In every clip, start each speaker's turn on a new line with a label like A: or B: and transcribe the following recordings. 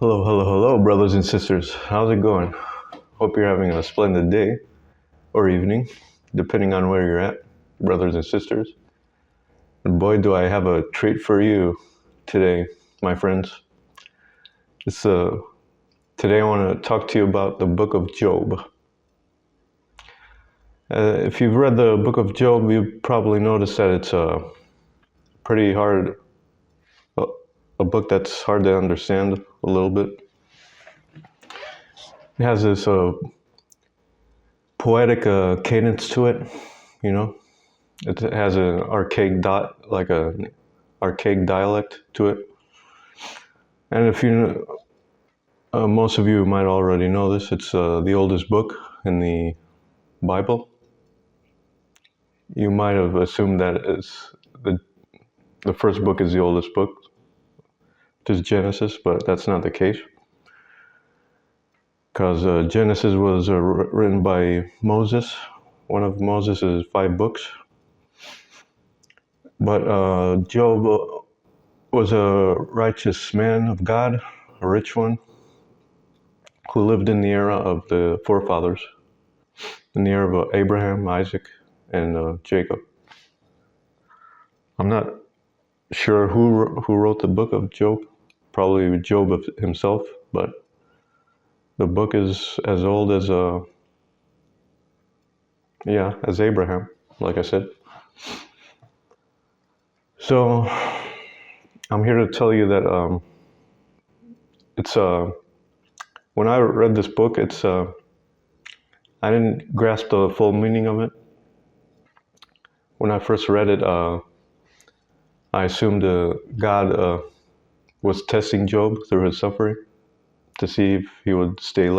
A: Hello, brothers and sisters. How's it going? Hope you're having a splendid day or evening, depending on where you're at, brothers and sisters. And boy, do I have a treat for you today, my friends. It's Today I want to talk to you about the book of Job. If you've read the book of Job, you've probably noticed that it's pretty hard, a book that's hard to understand a little bit. It has this poetic cadence to it, you know. It has an archaic archaic dialect to it. And if you, most of you might already know this. It's the oldest book in the Bible. You might have assumed that it's the first book is the oldest book, which is Genesis, but that's not the case. Because Genesis was written by Moses, one of Moses' 5 books. But Job was a righteous man of God, a rich one, who lived in the era of the forefathers, in the era of Abraham, Isaac, and Jacob. I'm not sure who wrote the book of Job, probably Job himself, but the book is as old as Abraham, like I said. So I'm here to tell you that it's when I read this book, I didn't grasp the full meaning of it. When I first read it, I assumed God was testing Job through his suffering to see if he would stay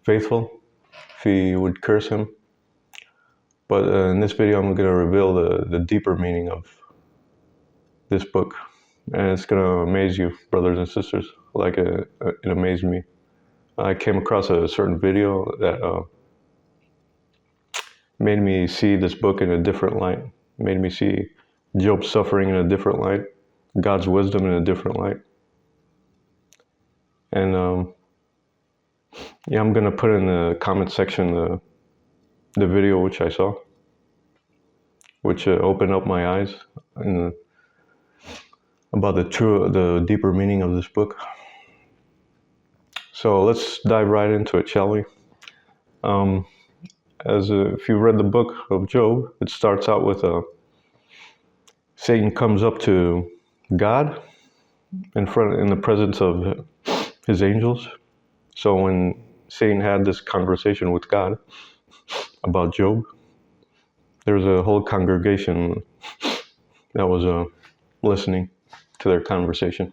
A: faithful, if he would curse him. But in this video, I'm going to reveal the deeper meaning of this book. And it's going to amaze you, brothers and sisters, like it amazed me. I came across a certain video that made me see this book in a different light, made me see Job's suffering in a different light, God's wisdom in a different light. And I'm going to put in the comment section the video which I saw, which opened up my eyes about the deeper meaning of this book. So let's dive right into it, shall we? If you read the book of Job, it starts out with Satan comes up to God in the presence of his angels. So when Satan had this conversation with God about Job, there was a whole congregation that was listening to their conversation.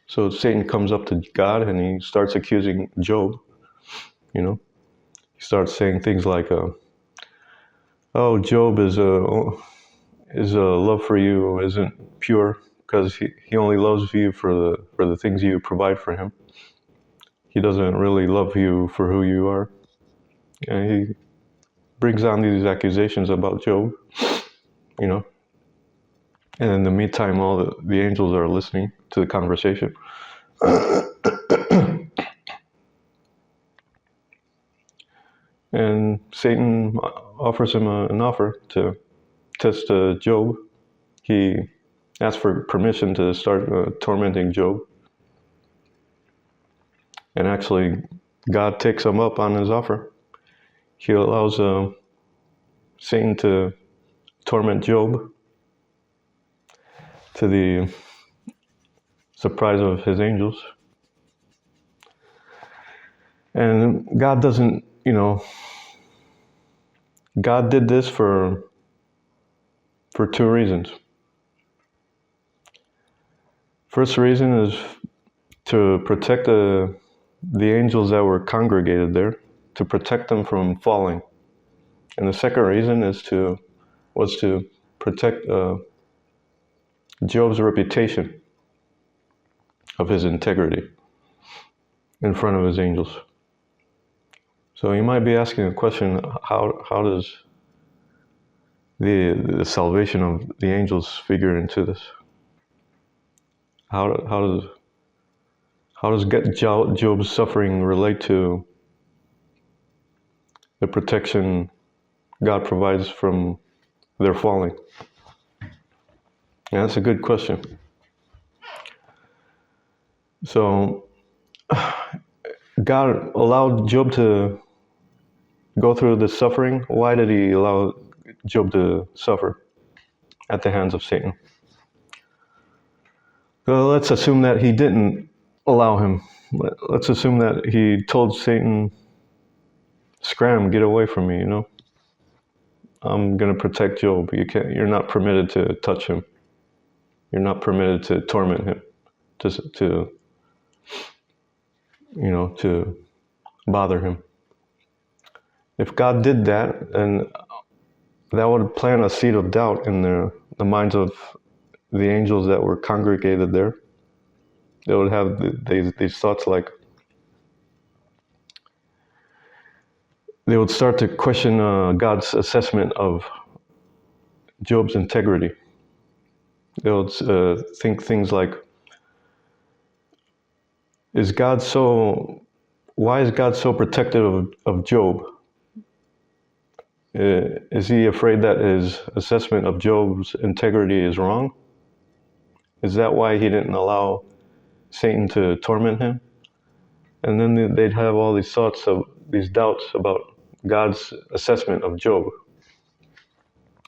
A: So Satan comes up to God and he starts accusing Job. You know, he starts saying things like, "Oh, Job is love for you isn't pure because he only loves you for the things you provide for him. He doesn't really love you for who you are." And he brings on these accusations about Job, you know. And in the meantime, all the angels are listening to the conversation. And Satan offers him an offer to test Job. He asks for permission to start tormenting Job. And actually, God takes him up on his offer. He allows Satan to torment Job, to the surprise of his angels. And God doesn't, God did this for 2 reasons. First reason is to protect the angels that were congregated there, to protect them from falling. And the second reason was to protect Job's reputation of his integrity in front of his angels. So you might be asking a question, how does the salvation of the angels figure into this? how does Job's suffering relate to the protection God provides from their falling? Yeah, that's a good question. So God allowed Job to go through this suffering. Why did he allow Job to suffer at the hands of Satan? So let's assume that he didn't allow him. Let's assume that he told Satan, "Scram, get away from me, I'm going to protect Job. You're not permitted to touch him. You're not permitted to torment him, to to bother him." If God did that, then that would plant a seed of doubt in the minds of the angels that were congregated there. They would have these thoughts like, they would start to question God's assessment of Job's integrity. They would think things like, why is God so protective of Job? Is he afraid that his assessment of Job's integrity is wrong? Is that why he didn't allow Satan to torment him? And then they'd have all these thoughts of these doubts about God's assessment of Job.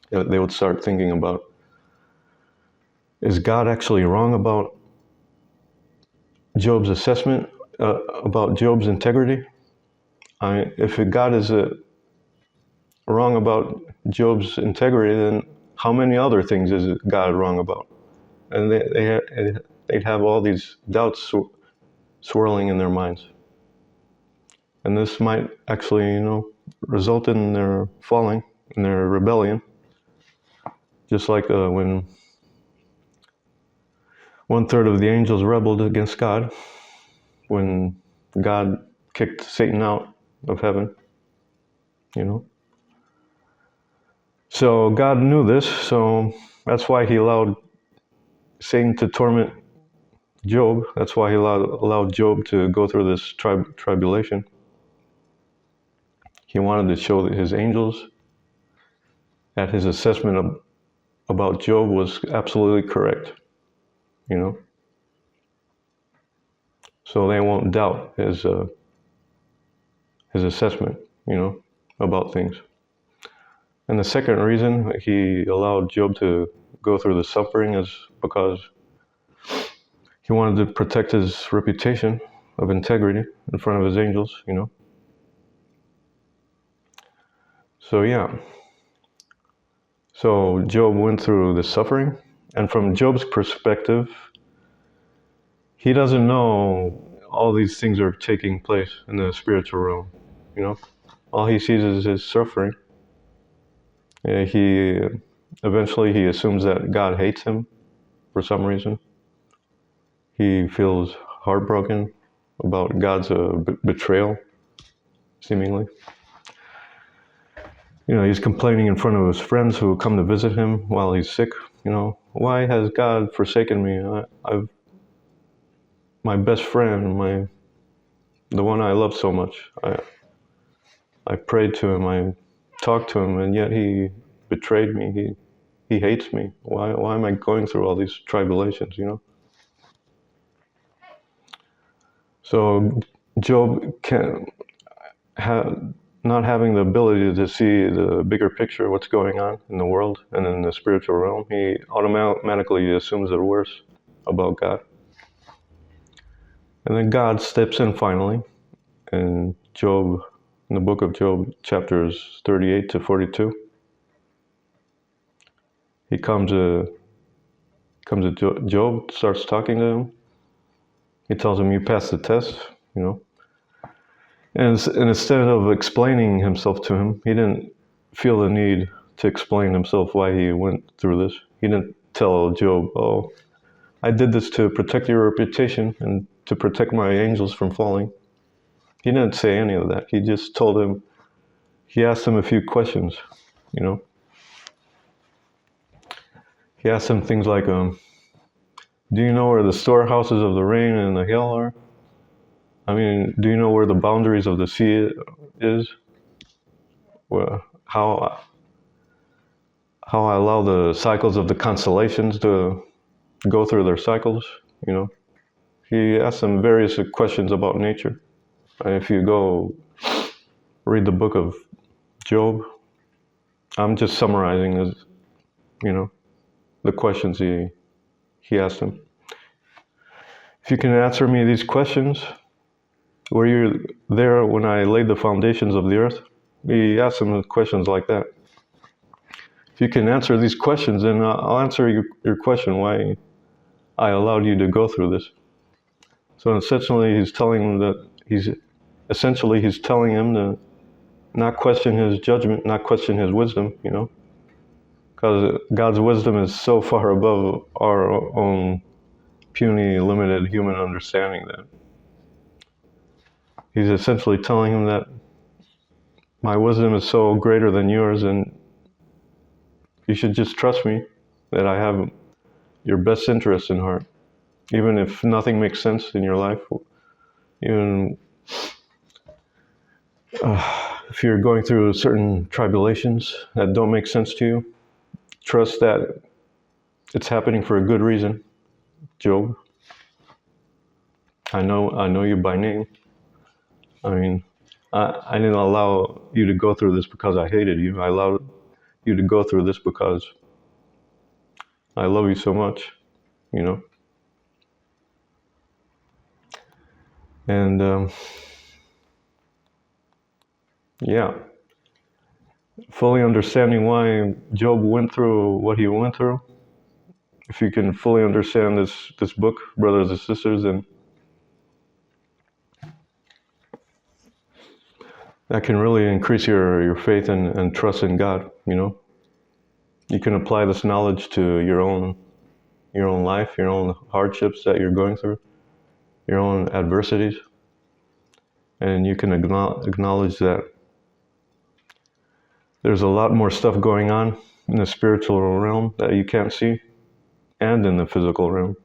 A: They would start thinking about, is God actually wrong about Job's assessment, about Job's integrity? If God is wrong about Job's integrity, then how many other things is God wrong about? And they'd have all these doubts swirling in their minds. And this might actually, result in their falling, in their rebellion. Just like when 1/3 of the angels rebelled against God, when God kicked Satan out of heaven, So God knew this, so that's why he allowed Satan to torment Job. That's why he allowed Job to go through this tribulation. He wanted to show that his angels that his assessment about Job was absolutely correct, So they won't doubt his assessment, about things. And the second reason he allowed Job to go through the suffering is because he wanted to protect his reputation of integrity in front of his angels, So yeah. So Job went through the suffering, and from Job's perspective, he doesn't know all these things are taking place in the spiritual realm, All he sees is his suffering. He eventually he assumes that God hates him for some reason. He feels heartbroken about God's betrayal, seemingly. He's complaining in front of his friends who come to visit him while he's sick. Why has God forsaken me? My best friend, the one I love so much. I prayed to him, I talked to him, and yet he betrayed me. He hates me. Why am I going through all these tribulations? So Job not having the ability to see the bigger picture, what's going on in the world and in the spiritual realm, he automatically assumes the worst about God. And then God steps in finally, in the book of Job, chapters 38 to 42. He comes to Job, starts talking to him. He tells him, "You passed the test," And instead of explaining himself to him, he didn't feel the need to explain himself why he went through this. He didn't tell Job, "Oh, I did this to protect your reputation and to protect my angels from falling." He didn't say any of that. He just he asked him a few questions, He asked him things like, Do you know where the storehouses of the rain and the hail are? I mean, do you know where the boundaries of the sea is? Well, how I allow the cycles of the constellations to go through their cycles, you know? He asked them various questions about nature. And if you go read the book of Job, I'm just summarizing as, you know, the questions he asked him. If you can answer me these questions, were you there when I laid the foundations of the earth? He asked him questions like that. If you can answer these questions, then I'll answer your question why I allowed you to go through this. So essentially, he's telling him that he's telling him to not question his judgment, not question his wisdom, you know, because God's wisdom is so far above our own puny, limited human understanding that he's essentially telling him that my wisdom is so greater than yours, and you should just trust me that I have your best interests in heart. Even if nothing makes sense in your life, even if you're going through certain tribulations that don't make sense to you, trust that it's happening for a good reason. Job, I know you by name. I mean, I didn't allow you to go through this because I hated you. I allowed you to go through this because I love you so much, you know. And yeah, fully understanding why Job went through what he went through. If you can fully understand this book, brothers and sisters, then that can really increase your faith and trust in God, you know. You can apply this knowledge to your own life, your own hardships that you're going through, your own adversities, and you can acknowledge that there's a lot more stuff going on in the spiritual realm that you can't see, and in the physical realm,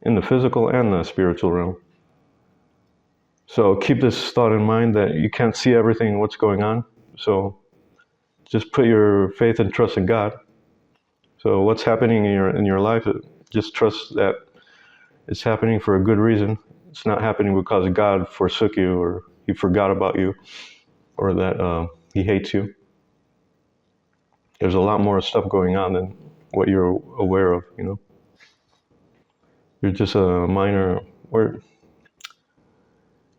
A: in the physical and the spiritual realm. So keep this thought in mind that you can't see everything what's going on. So just put your faith and trust in God. So what's happening in your life, just trust that it's happening for a good reason. It's not happening because God forsook you or he forgot about you or that he hates you. There's a lot more stuff going on than what you're aware of, you know. You're just a minor,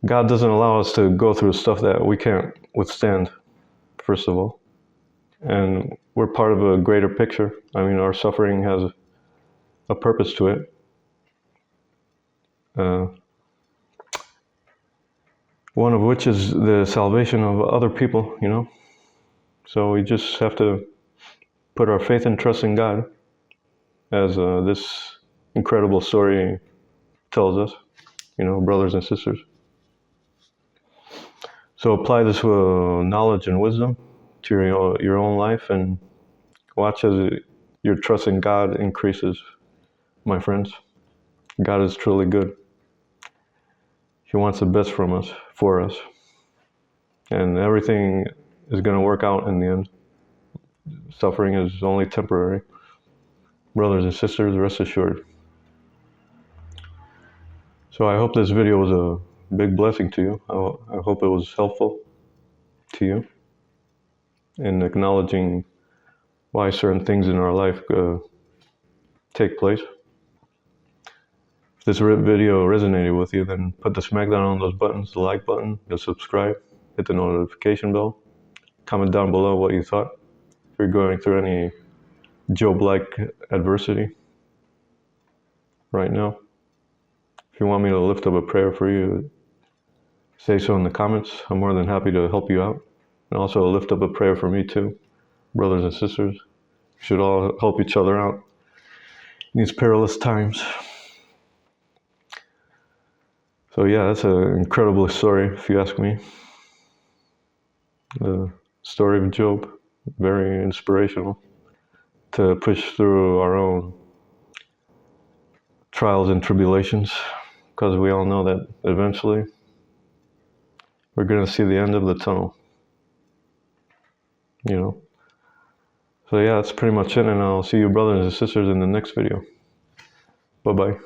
A: God doesn't allow us to go through stuff that we can't withstand, first of all. And we're part of a greater picture. I mean, our suffering has a purpose to it. One of which is the salvation of other people, you know. So we just have to put our faith and trust in God, as this incredible story tells us, you know, brothers and sisters. So apply this knowledge and wisdom to your own life, and watch as your trust in God increases, my friends. God is truly good. He wants the best from us, for us. And everything is going to work out in the end. Suffering is only temporary. Brothers and sisters, rest assured. So I hope this video was a big blessing to you. I hope it was helpful to you in acknowledging why certain things in our life take place. If this video resonated with you, then put the smack down on those buttons, the like button, the subscribe, hit the notification bell. Comment down below what you thought. If you're going through any Job-like adversity right now. If you want me to lift up a prayer for you, say so in the comments. I'm more than happy to help you out. And also lift up a prayer for me too. Brothers and sisters, we should all help each other out in these perilous times. So yeah, that's an incredible story, if you ask me. The story of Job, very inspirational to push through our own trials and tribulations, because we all know that eventually we're going to see the end of the tunnel, you know. So yeah, that's pretty much it, and I'll see you brothers and sisters in the next video. Bye-bye.